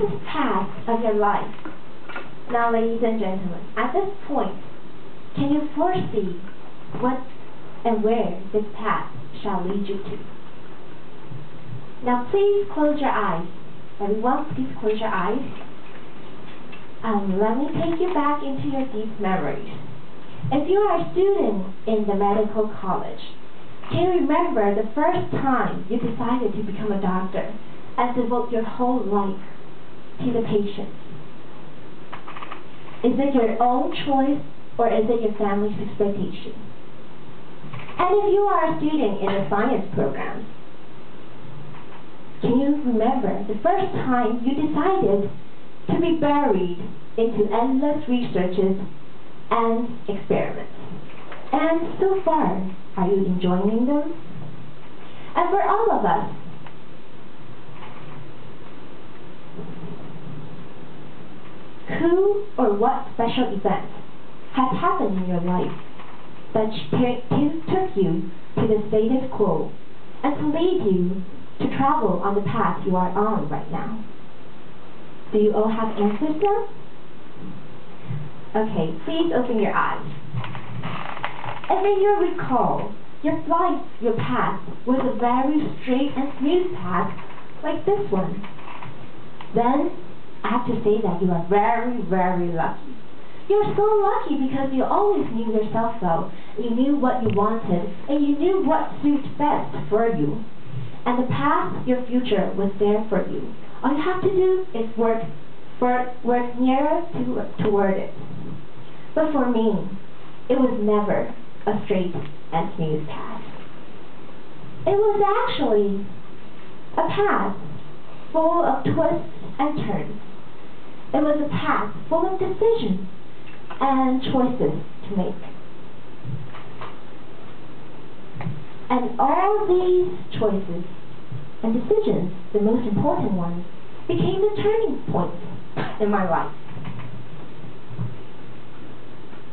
this path of your life. Now, ladies and gentlemen, at this point, can you foresee what and where this path shall lead you to? Now, please close your eyes. Everyone, please close your eyes. Let me take you back into your deep memories. If you are a student in the medical college, can you remember the first time you decided to become a doctor and devote your whole life to the patient? Is it your own choice or is it your family's expectation? And if you are a student in the science program, can you remember the first time you decided to be buried into endless researches and experiments? And so far, are you enjoying them? And for all of us, who or what special event has happened in your life that took you to the status quo and to lead you to travel on the path you are on right now? Do you all have answers now? Okay, please open your eyes. If you recall, your path was a very straight and smooth path like this one. Then, I have to say that you are very, very lucky. You are so lucky because you always knew yourself well. You knew what you wanted, and you knew what suits best for you. And the path, your future, was there for you. All you have to do is work nearer toward it. But for me, it was never a straight and smooth path. It was actually a path full of twists and turns. It was a path full of decisions and choices to make. And all these choices and decisions, the most important ones, became the turning points in my life.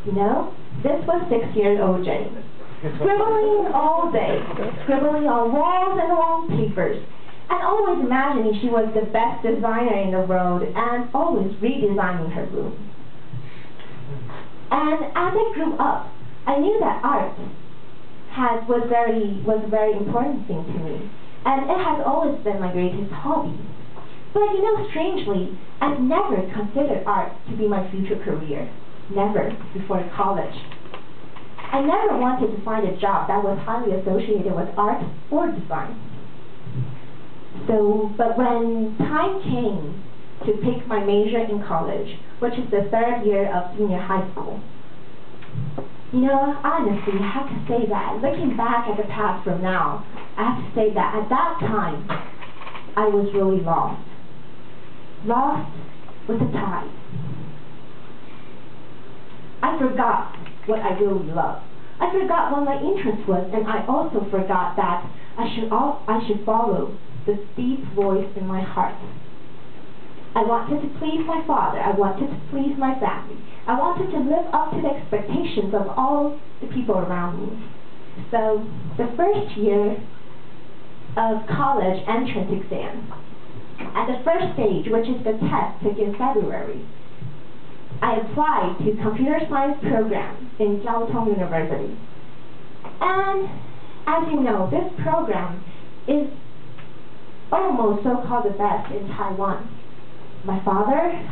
You know, this was 6-year-old Jenny, scribbling all day, scribbling on walls and on papers, and always imagining she was the best designer in the world and always redesigning her room. And as I grew up, I knew that art was a very important thing to me, and it has always been my greatest hobby. But you know, strangely, I've never considered art to be my future career. Never before college. I never wanted to find a job that was highly associated with art or design. But when time came to pick my major in college, which is the 3rd year of senior high school, you know, honestly, I have to say that, looking back at the past from now, I have to say that at that time, I was really lost. Lost with the tide. I forgot what I really loved. I forgot what my interest was, and I also forgot that I should follow the deep voice in my heart. I wanted to please my father. I wanted to please my family. I wanted to live up to the expectations of all the people around me. So, the first year of college entrance exam, at the first stage, which is the test took in February, I applied to computer science program in Jiao Tong University. And as you know, this program is almost so-called the best in Taiwan. I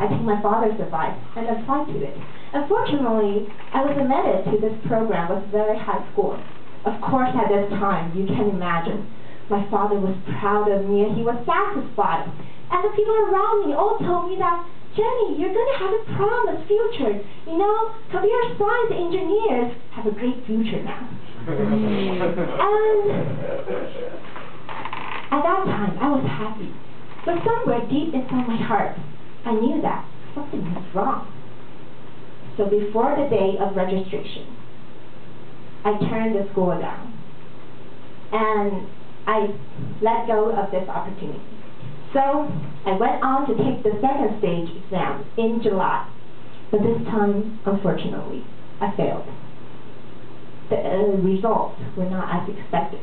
took my father's advice and applied to it. Unfortunately, I was admitted to this program with very high score. Of course, at this time, you can imagine, my father was proud of me and he was satisfied. And the people around me all told me that, Jenny, you're going to have a promised future. You know, computer science engineers have a great future now. And at that time, I was happy. But somewhere deep inside my heart, I knew that something was wrong. So before the day of registration, I turned the school down. And I let go of this opportunity. So I went on to take the second stage exam in July. But this time, unfortunately, I failed. The results were not as expected.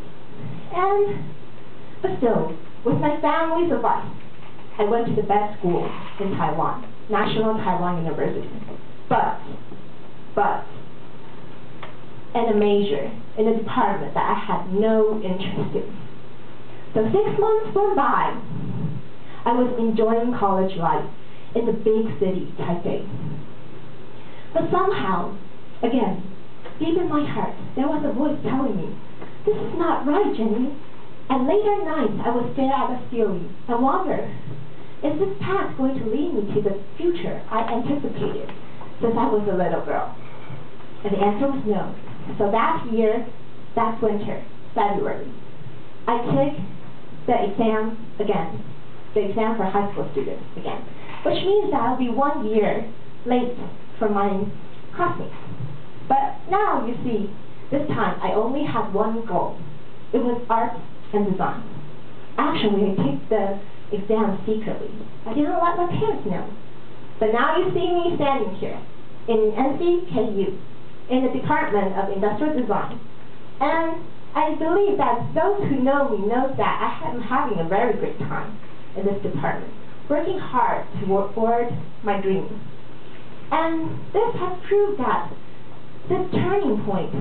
But still, with my family's advice, I went to the best school in Taiwan, National Taiwan University. But, and a major in a department that I had no interest in. So 6 months went by. I was enjoying college life in the big city, Taipei. But somehow, again, deep in my heart, there was a voice telling me, this is not right, Jenny. And later nights, I would stare at the ceiling and wonder, is this path going to lead me to the future I anticipated since I was a little girl? And the answer was no. So that year, that winter, February, I took the exam again, the exam for high school students again, which means that I'll be 1 year late for my classmates. But now, you see, this time I only had one goal. It was art and design. Actually, I took the exam secretly. I didn't let my parents know. But now you see me standing here in NCKU, in the Department of Industrial Design. And I believe that those who know me know that I am having a very great time in this department, working hard toward my dreams. And this has proved that this turning point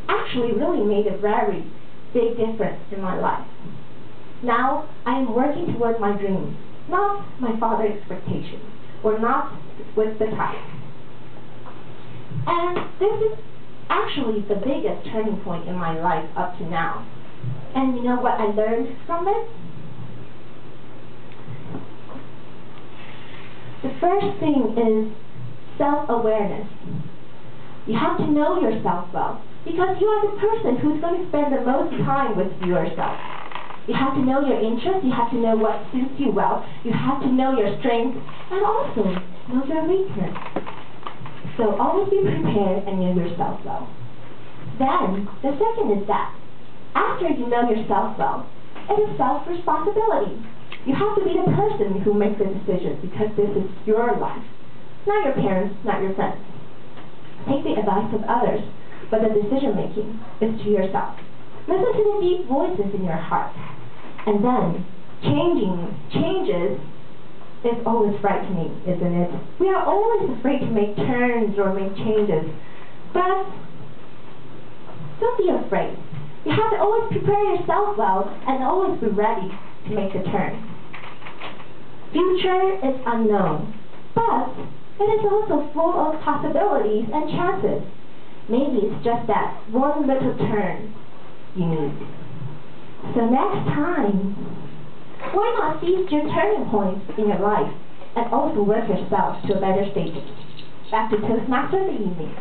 actually really made a very big difference in my life. Now I am working toward my dreams, not my father's expectations, or not with the tide. And this is actually the biggest turning point in my life up to now. And you know what I learned from it? The first thing is self-awareness. You have to know yourself well, because you are the person who's going to spend the most time with yourself. You have to know your interests, you have to know what suits you well, you have to know your strengths, and also know your weakness. So always be prepared and know yourself well. Then, the second is that, after you know yourself well, it is self-responsibility. You have to be the person who makes the decisions, because this is your life. Not your parents, not your friends. Take the advice of others, but the decision-making is to yourself. Listen to the deep voices in your heart. And then, changes is always frightening, isn't it? We are always afraid to make turns or make changes. But don't be afraid. You have to always prepare yourself well and always be ready to make the turn. Future is unknown, but it is also full of possibilities and chances. Maybe it's just that one little turn you need. So next time, why not seize your turning points in your life and also work yourself to a better state? Back to Toastmaster of the evening.